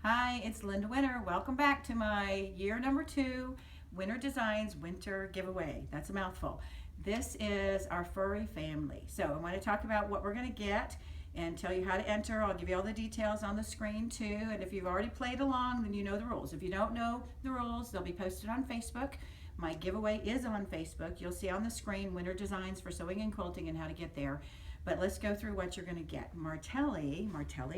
Hi, it's Linda Winter. Welcome back to my year number 2 Winter Designs Winter Giveaway. That's a mouthful. This is our furry family. So I want to talk about what we're going to get and tell you how to enter. I'll give you all the details on the screen too. And if you've already played along, then you know the rules. If you don't know the rules, they'll be posted on Facebook. My giveaway is on Facebook. You'll see on the screen Winter Designs for Sewing and Quilting and how to get there. But let's go through what you're going to get. Martelli,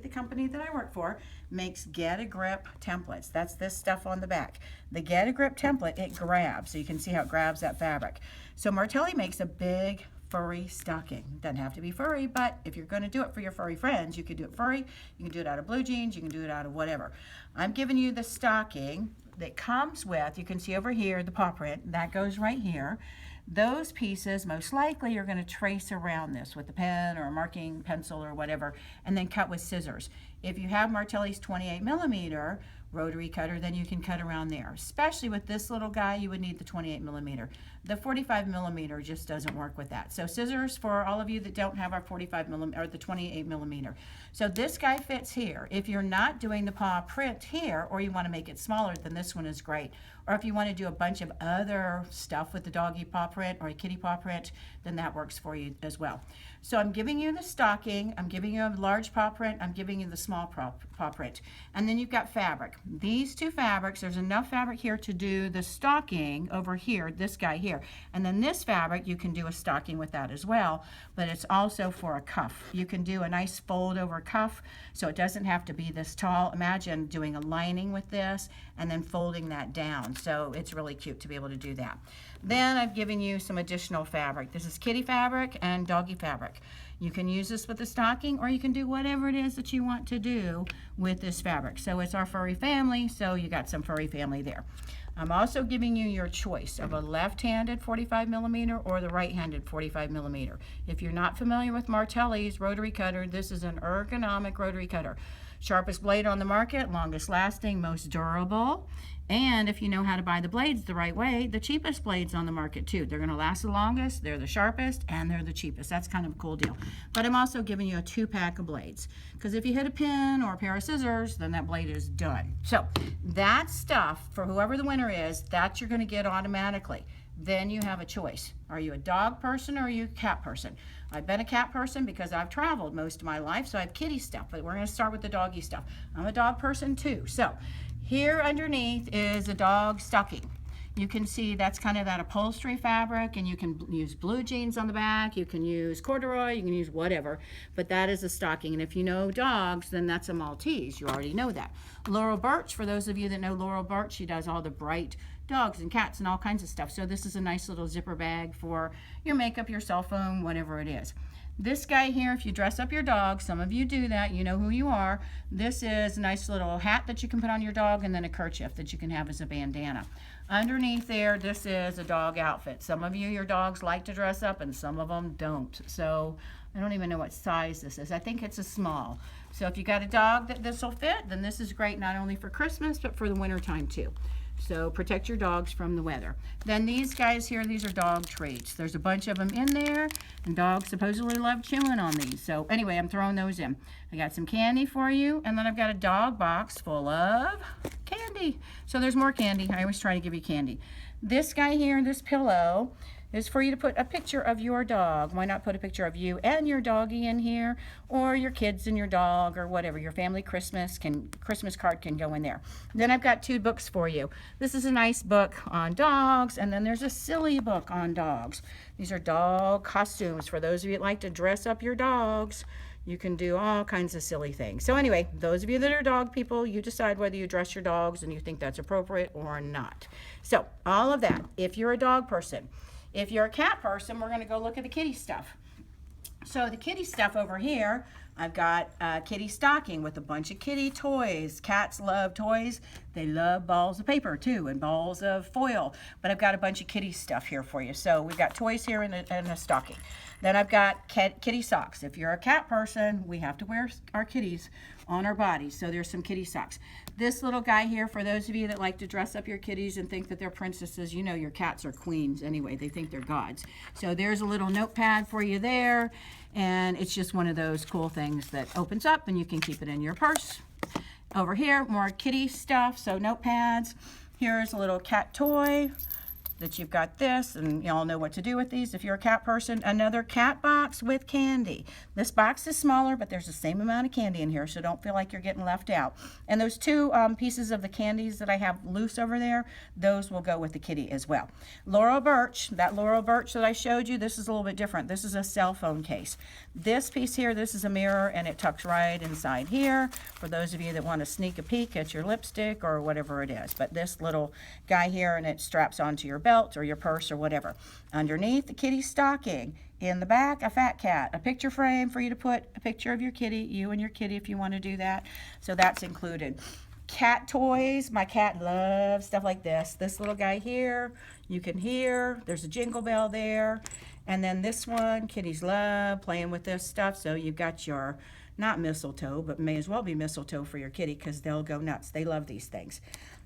the company that I work for, makes Get a Grip templates. That's this stuff on the back. The Get a Grip template, it grabs. So you can see how it grabs that fabric. So Martelli makes a big furry stocking. Doesn't have to be furry, but if you're going to do it for your furry friends, you could do it furry. You can do it out of blue jeans. You can do it out of whatever. I'm giving you the stocking that comes with, you can see over here, the paw print. That goes right here. Those pieces, most likely, you're going to trace around this with a pen or a marking pencil or whatever, and then cut with scissors. If you have Martelli's 28mm rotary cutter, then you can cut around there. Especially with this little guy, you would need the 28mm. The 45mm just doesn't work with that. So scissors for all of you that don't have our 45mm or the 28mm. So this guy fits here. If you're not doing the paw print here, or you want to make it smaller, then this one is great. Or if you want to do a bunch of other stuff with the doggy paw print or a kitty paw print, then that works for you as well. So I'm giving you the stocking, I'm giving you a large paw print, I'm giving you the small paw print. And then you've got fabric. These two fabrics, there's enough fabric here to do the stocking over here, this guy here. And then this fabric, you can do a stocking with that as well, but it's also for a cuff. You can do a nice fold over cuff, so it doesn't have to be this tall. Imagine doing a lining with this and then folding that down. So it's really cute to be able to do that. Then I've given you some additional fabric. This is kitty fabric and doggy fabric. You can use this with the stocking, or you can do whatever it is that you want to do with this fabric. So it's our furry family, so you got some furry family there. I'm also giving you your choice of a left-handed 45mm or the right-handed 45mm. If you're not familiar with Martelli's rotary cutter, this is an ergonomic rotary cutter. Sharpest blade on the market, longest lasting, most durable. And if you know how to buy the blades the right way, the cheapest blades on the market too. They're going to last the longest, they're the sharpest, and they're the cheapest. That's kind of a cool deal. But I'm also giving you a 2-pack of blades, because if you hit a pin or a pair of scissors, then that blade is done. So that stuff, for whoever the winner is, that you're going to get automatically. Then you have a choice. Are you a dog person or are you a cat person? I've been a cat person because I've traveled most of my life, so I have kitty stuff, but we're going to start with the doggy stuff. I'm a dog person too. So here underneath is a dog stocking. You can see that's kind of that upholstery fabric, and you can use blue jeans on the back, you can use corduroy, you can use whatever, but that is a stocking. And if you know dogs, then that's a Maltese. You already know that. Laurel Birch, for those of you that know Laurel Birch, she does all the bright dogs and cats and all kinds of stuff. So this is a nice little zipper bag for your makeup, your cell phone, whatever it is. This guy here, if you dress up your dog, some of you do that, you know who you are. This is a nice little hat that you can put on your dog, and then a kerchief that you can have as a bandana. Underneath there, this is a dog outfit. Some of you, your dogs like to dress up, and some of them don't. So I don't even know what size this is. I think it's a small. So if you got a dog that this will fit, then this is great not only for Christmas, but for the winter time too. So protect your dogs from the weather. Then these guys here, these are dog treats. There's a bunch of them in there, and dogs supposedly love chewing on these. So anyway, I'm throwing those in. I got some candy for you, and then I've got a dog box full of candy. So there's more candy. I always try to give you candy. This guy here, this pillow, is for you to put a picture of your dog. Why not put a picture of you and your doggy in here, or your kids and your dog, or whatever. Your family Christmas card can go in there. Then I've got 2 books for you. This is a nice book on dogs, and then there's a silly book on dogs. These are dog costumes for those of you that like to dress up your dogs. You can do all kinds of silly things. So anyway, those of you that are dog people, you decide whether you dress your dogs and you think that's appropriate or not. So all of that, if you're a dog person. If you're a cat person, we're going to go look at the kitty stuff. So the kitty stuff over here, I've got a kitty stocking with a bunch of kitty toys. Cats love toys. They love balls of paper too, and balls of foil. But I've got a bunch of kitty stuff here for you. So we've got toys here in a stocking. Then I've got kitty socks. If you're a cat person, we have to wear our kitties on our bodies. So there's some kitty socks. This little guy here, for those of you that like to dress up your kitties and think that they're princesses, you know your cats are queens anyway. They think they're gods. So there's a little notepad for you there. And it's just one of those cool things that opens up and you can keep it in your purse. Over here, more kitty stuff, so notepads. Here's a little cat toy that you've got this, and y'all know what to do with these if you're a cat person. Another cat box with candy. This box is smaller, but there's the same amount of candy in here, so don't feel like you're getting left out. And those two pieces of the candies that I have loose over there, those will go with the kitty as well. Laurel Birch, that Laurel Birch that I showed you, this is a little bit different. This is a cell phone case. This piece here, this is a mirror, and it tucks right inside here for those of you that want to sneak a peek at your lipstick or whatever it is. But this little guy here, and it straps onto your belt or your purse or whatever. Underneath, the kitty stocking. In the back, a fat cat, a picture frame for you to put a picture of your kitty, you and your kitty if you want to do that. So that's included. Cat toys. My cat loves stuff like this. This little guy here, you can hear. There's a jingle bell there. And then this one, kitties love playing with this stuff. So you've got your, not mistletoe, but may as well be mistletoe for your kitty because they'll go nuts. They love these things.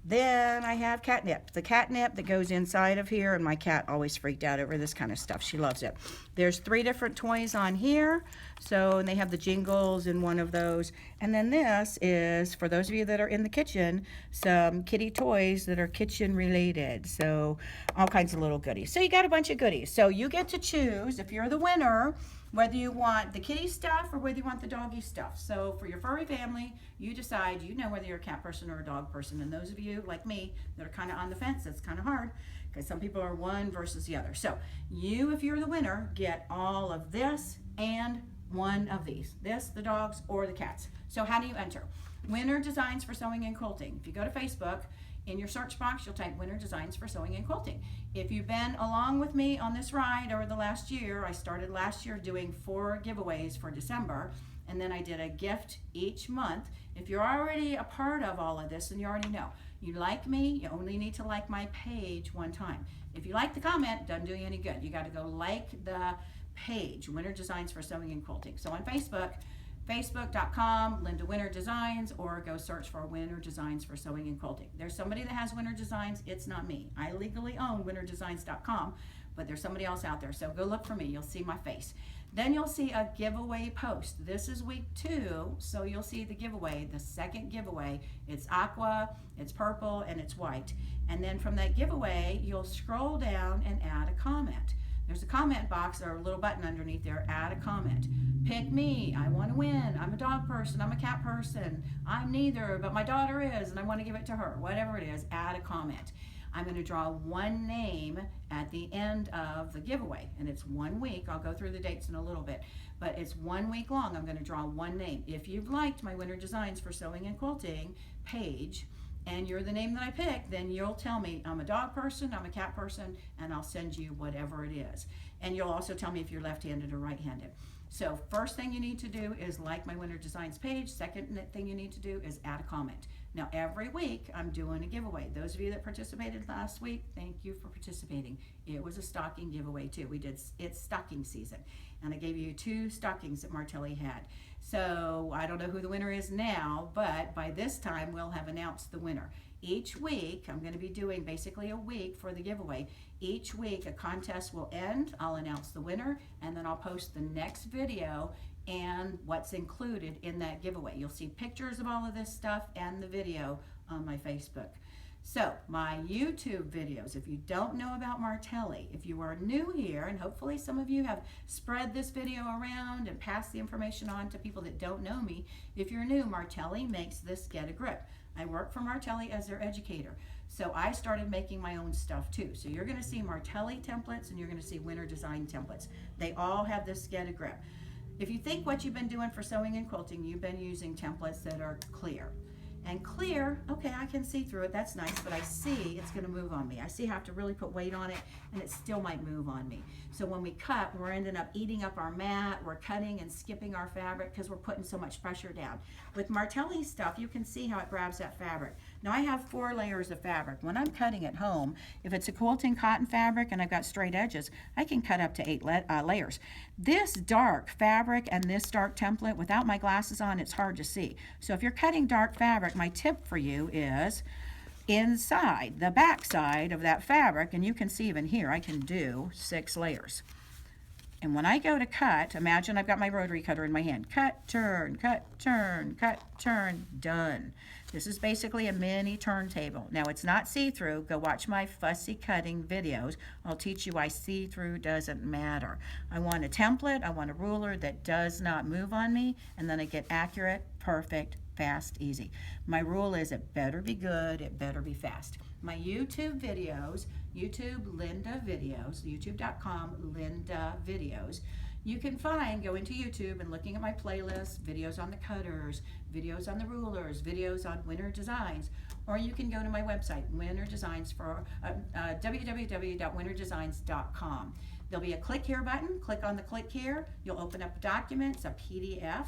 Then I have catnip. The catnip that goes inside of here, and my cat always freaked out over this kind of stuff. She loves it. There's 3 different toys on here. So, and they have the jingles in one of those. And then this is, for those of you that are in the kitchen, some kitty toys that are kitchen related. So all kinds of little goodies. So you got a bunch of goodies. So you get to choose, if you're the winner, whether you want the kitty stuff or whether you want the doggy stuff. So for your furry family, you decide, you know whether you're a cat person or a dog person. And those of you like me that are kind of on the fence, it's kind of hard because some people are one versus the other. So you, if you're the winner, get all of this and one of these. This, the dogs, or the cats. So how do you enter? Winter Designs for Sewing and Quilting. If you go to Facebook, in your search box, you'll type Winter Designs for Sewing and Quilting. If you've been along with me on this ride over the last year, I started last year doing 4 giveaways for December, and then I did a gift each month. If you're already a part of all of this, then you already know. You like me, you only need to like my page one time. If you like the comment, it doesn't do you any good. You got to go like the page, Winter Designs for Sewing and Quilting. So on Facebook, facebook.com, Linda Winter Designs, or go search for Winter Designs for Sewing and Quilting. There's somebody that has Winter Designs. It's not me. I legally own winterdesigns.com, but there's somebody else out there. So go look for me. You'll see my face. Then you'll see a giveaway post. This is week 2, so you'll see the giveaway, the second giveaway. It's aqua, it's purple, and it's white. And then from that giveaway, you'll scroll down and add a comment. There's a comment box or a little button underneath there, add a comment. Pick me, I want to win. I'm a dog person, I'm a cat person. I'm neither, but my daughter is, and I want to give it to her. Whatever it is, add a comment. I'm going to draw one name at the end of the giveaway, and it's 1 week. I'll go through the dates in a little bit, but it's 1 week long. I'm going to draw one name. If you've liked my Winter Designs for Sewing and Quilting page, and you're the name that I pick, then you'll tell me I'm a dog person, I'm a cat person, and I'll send you whatever it is. And you'll also tell me if you're left-handed or right-handed. So first thing you need to do is like my Winter Designs page. Second thing you need to do is add a comment. Now every week I'm doing a giveaway. Those of you that participated last week, thank you for participating. It was a stocking giveaway too. It's stocking season. And I gave you 2 stockings that Martelli had. So I don't know who the winner is now, but by this time we'll have announced the winner. Each week, I'm going to be doing basically a week for the giveaway. Each week a contest will end, I'll announce the winner, and then I'll post the next video and what's included in that giveaway. You'll see pictures of all of this stuff and the video on my Facebook. So my YouTube videos, if you don't know about Martelli, if you are new here, and hopefully some of you have spread this video around and passed the information on to people that don't know me. If you're new, Martelli makes this Get a Grip. I work for Martelli as their educator. So I started making my own stuff too. So you're gonna see Martelli templates and you're gonna see Winter Design templates. They all have this Get a Grip. If you think what you've been doing for sewing and quilting, you've been using templates that are clear. And clear, okay, I can see through it, that's nice, but I see it's gonna move on me. I see I have to really put weight on it, and it still might move on me. So when we cut, we're ending up eating up our mat, we're cutting and skipping our fabric because we're putting so much pressure down. With Martelli stuff, you can see how it grabs that fabric. Now I have 4 layers of fabric. When I'm cutting at home, if it's a quilting cotton fabric and I've got straight edges, I can cut up to 8 layers. This dark fabric and this dark template, without my glasses on, it's hard to see. So if you're cutting dark fabric, my tip for you is inside the back side of that fabric, and you can see even here I can do 6 layers. And when I go to cut, imagine I've got my rotary cutter in my hand. Cut, turn, cut, turn, cut, turn, done. This is basically a mini turntable. Now it's not see-through. Go watch my fussy cutting videos. I'll teach you why see-through doesn't matter. I want a template, I want a ruler that does not move on me, and then I get accurate, perfect, fast, easy. My rule is it better be good, it better be fast. My YouTube videos, YouTube Linda Videos, youtube.com Linda Videos, you can find, go into YouTube and looking at my playlist, videos on the cutters, videos on the rulers, videos on winter designs, or you can go to my website, www.winterdesigns.com. There'll be a click here button, click on the click here, you'll open up a document, it's a PDF,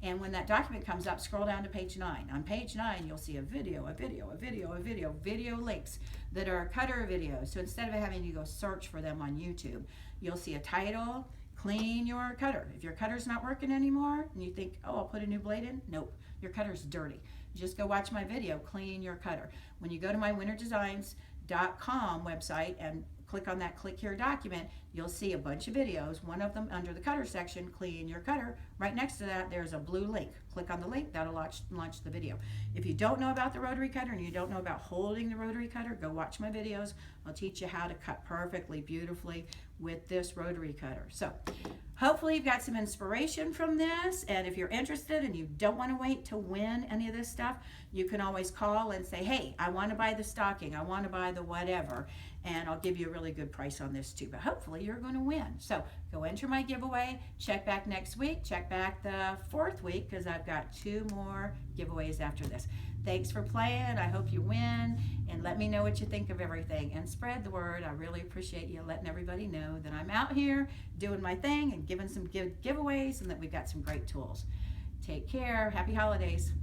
and when that document comes up, scroll down to page 9. On page 9, you'll see a video links that are cutter videos. So instead of having to go search for them on YouTube, you'll see a title, clean your cutter. If your cutter's not working anymore and you think, oh, I'll put a new blade in, nope, your cutter's dirty. Just go watch my video, clean your cutter. When you go to my winterdesigns.com website and click on that click here document, you'll see a bunch of videos, one of them under the cutter section, clean your cutter. Right next to that, there's a blue link. Click on the link, that'll launch the video. If you don't know about the rotary cutter and you don't know about holding the rotary cutter, go watch my videos. I'll teach you how to cut perfectly, beautifully with this rotary cutter. So hopefully you've got some inspiration from this, and if you're interested and you don't want to wait to win any of this stuff, you can always call and say, hey, I want to buy the stocking, I want to buy the whatever, and I'll give you a really good price on this too. But hopefully you're going to win. So go enter my giveaway, check back next week, check back the 4th week, because I've got 2 more giveaways after this. Thanks for playing. I hope you win, and let me know what you think of everything, and spread the word. I really appreciate you letting everybody know that I'm out here doing my thing and giving some giveaways, and that we've got some great tools. Take care. Happy holidays.